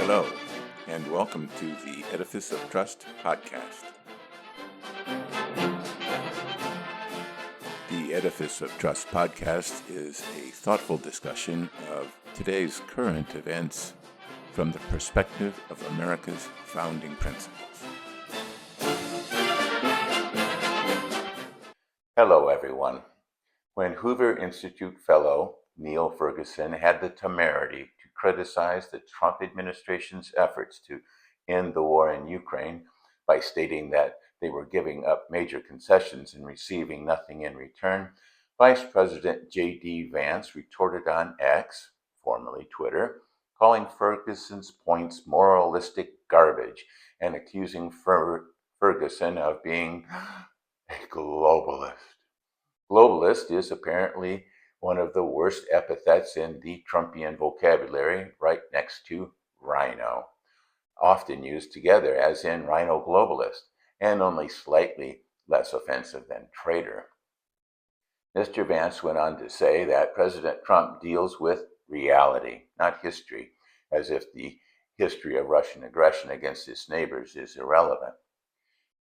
Hello, and welcome to the Edifice of Trust podcast. The Edifice of Trust podcast is a thoughtful discussion of today's current events from the perspective of America's founding principles. Hello, everyone. When Hoover Institute fellow Niall Ferguson had the temerity to criticize the Trump administration's efforts to end the war in Ukraine by stating that they were giving up major concessions and receiving nothing in return, Vice President JD Vance retorted on X, formerly Twitter, calling Ferguson's points moralistic garbage and accusing Ferguson of being a globalist. Globalist is apparently one of the worst epithets in the Trumpian vocabulary, right next to rhino, often used together as in rhino globalist, and only slightly less offensive than traitor. Mr. Vance went on to say that President Trump deals with reality, not history, as if the history of Russian aggression against its neighbors is irrelevant.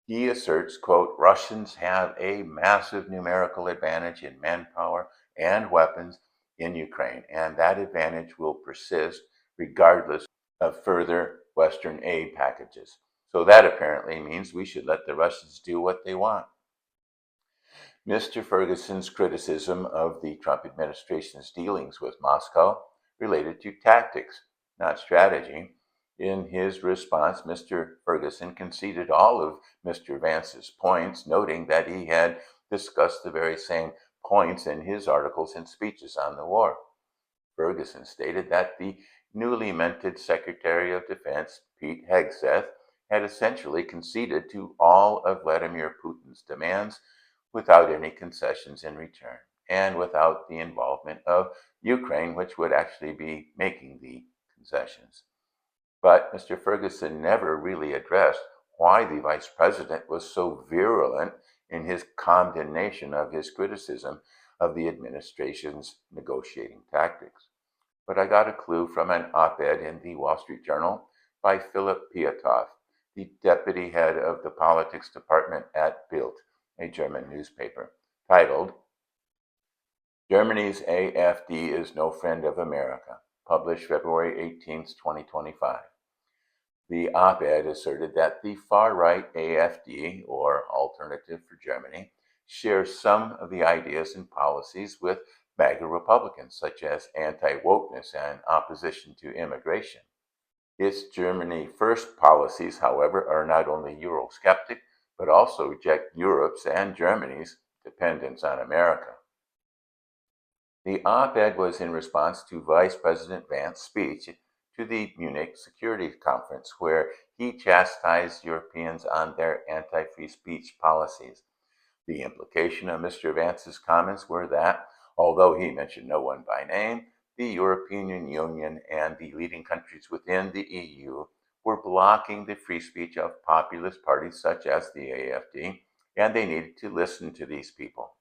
He asserts, quote, Russians have a massive numerical advantage in manpower and weapons in Ukraine, and that advantage will persist regardless of further Western aid packages. So that apparently means we should let the Russians do what they want. Mr. Ferguson's criticism of the Trump administration's dealings with Moscow related to tactics, not strategy. In his response, Mr. Ferguson conceded all of Mr. Vance's points, noting that he had discussed the very same points in his articles and speeches on the war. Ferguson stated that the newly minted Secretary of Defense, Pete Hegseth, had essentially conceded to all of Vladimir Putin's demands without any concessions in return, and without the involvement of Ukraine, which would actually be making the concessions. But Mr. Ferguson never really addressed why the vice president was so virulent in his condemnation of his criticism of the administration's negotiating tactics. But I got a clue from an op-ed in the Wall Street Journal by Philip Piatoff, the deputy head of the politics department at Bild, a German newspaper, titled, Germany's AfD is no friend of America, published February 18, 2025. The op-ed asserted that the far-right AfD, or Alternative for Germany, shares some of the ideas and policies with MAGA Republicans, such as anti-wokeness and opposition to immigration. Its Germany First policies, however, are not only Eurosceptic, but also reject Europe's and Germany's dependence on America. The op-ed was in response to Vice President Vance's speech to the Munich Security Conference, where he chastised Europeans on their anti-free speech policies. The implication of Mr. Vance's comments were that, although he mentioned no one by name, the European Union and the leading countries within the EU were blocking the free speech of populist parties such as the AfD, and they needed to listen to these people.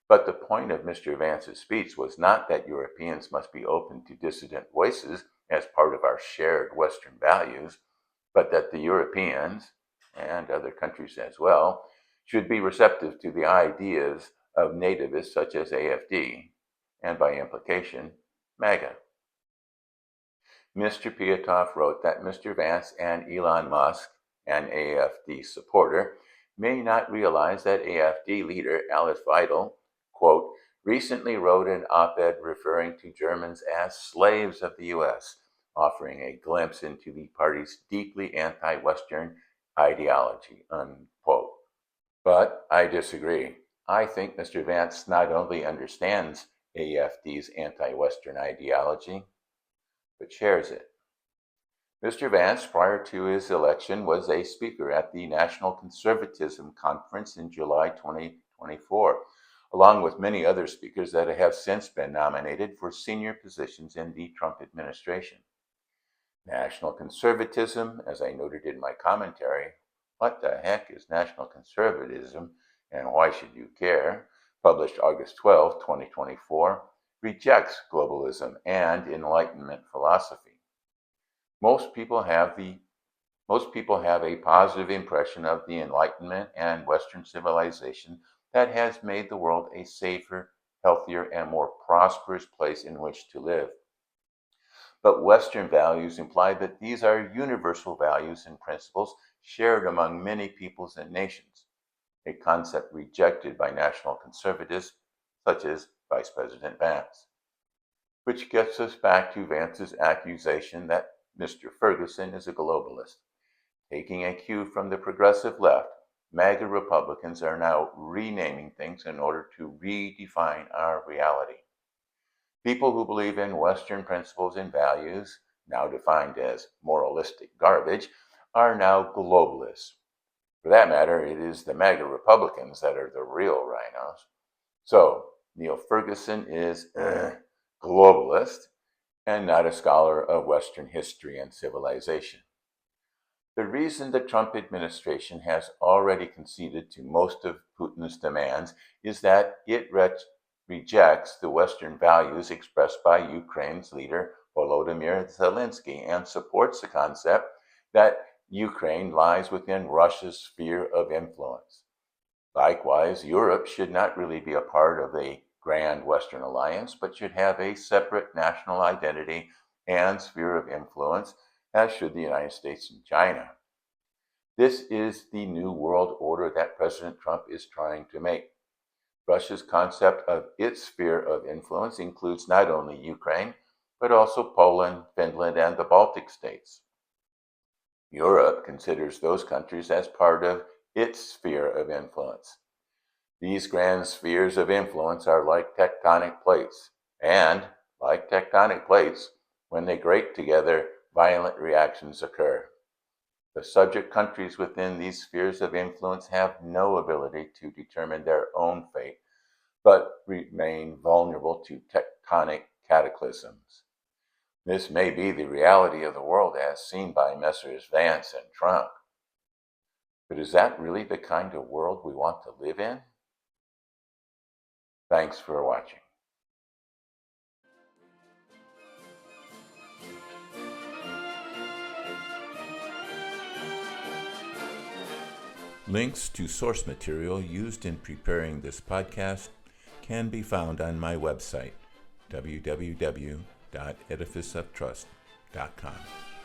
But the point of Mr. Vance's speech was not that Europeans must be open to dissident voices as part of our shared Western values, but that the Europeans, and other countries as well, should be receptive to the ideas of nativists such as AfD, and by implication, MAGA. Mr. Piatoff wrote that Mr. Vance and Elon Musk, an AfD supporter, may not realize that AfD leader Alice Weidel, quote, recently wrote an op-ed referring to Germans as slaves of the U.S., offering a glimpse into the party's deeply anti-Western ideology, unquote. But I disagree. I think Mr. Vance not only understands AfD's anti-Western ideology, but shares it. Mr. Vance, prior to his election, was a speaker at the National Conservatism Conference in July 2024, along with many other speakers that have since been nominated for senior positions in the Trump administration. National conservatism, as I noted in my commentary, what the heck is national conservatism and why should you care, published August 12, 2024, rejects globalism and Enlightenment philosophy. Most people have a positive impression of the Enlightenment and Western civilization that has made the world a safer, healthier, and more prosperous place in which to live. But Western values imply that these are universal values and principles shared among many peoples and nations, a concept rejected by national conservatives such as Vice President Vance. Which gets us back to Vance's accusation that Mr. Ferguson is a globalist. Taking a cue from the progressive left, MAGA Republicans are now renaming things in order to redefine our reality. People who believe in Western principles and values, now defined as moralistic garbage, are now globalists. For that matter, it is the MAGA Republicans that are the real rhinos. So, Niall Ferguson is globalist and not a scholar of Western history and civilization. The reason the Trump administration has already conceded to most of Putin's demands is that it rejects the Western values expressed by Ukraine's leader Volodymyr Zelensky and supports the concept that Ukraine lies within Russia's sphere of influence. Likewise, Europe should not really be a part of a grand Western alliance, but should have a separate national identity and sphere of influence, as should the United States and China. This is the new world order that President Trump is trying to make. Russia's concept of its sphere of influence includes not only Ukraine, but also Poland, Finland, and the Baltic states. Europe considers those countries as part of its sphere of influence. These grand spheres of influence are like tectonic plates, and, like tectonic plates, when they grate together, violent reactions occur. The subject countries within these spheres of influence have no ability to determine their own fate, but remain vulnerable to tectonic cataclysms. This may be the reality of the world as seen by Messrs. Vance and Trump. But is that really the kind of world we want to live in? Thanks for watching. Links to source material used in preparing this podcast can be found on my website, www.edificeoftrust.com.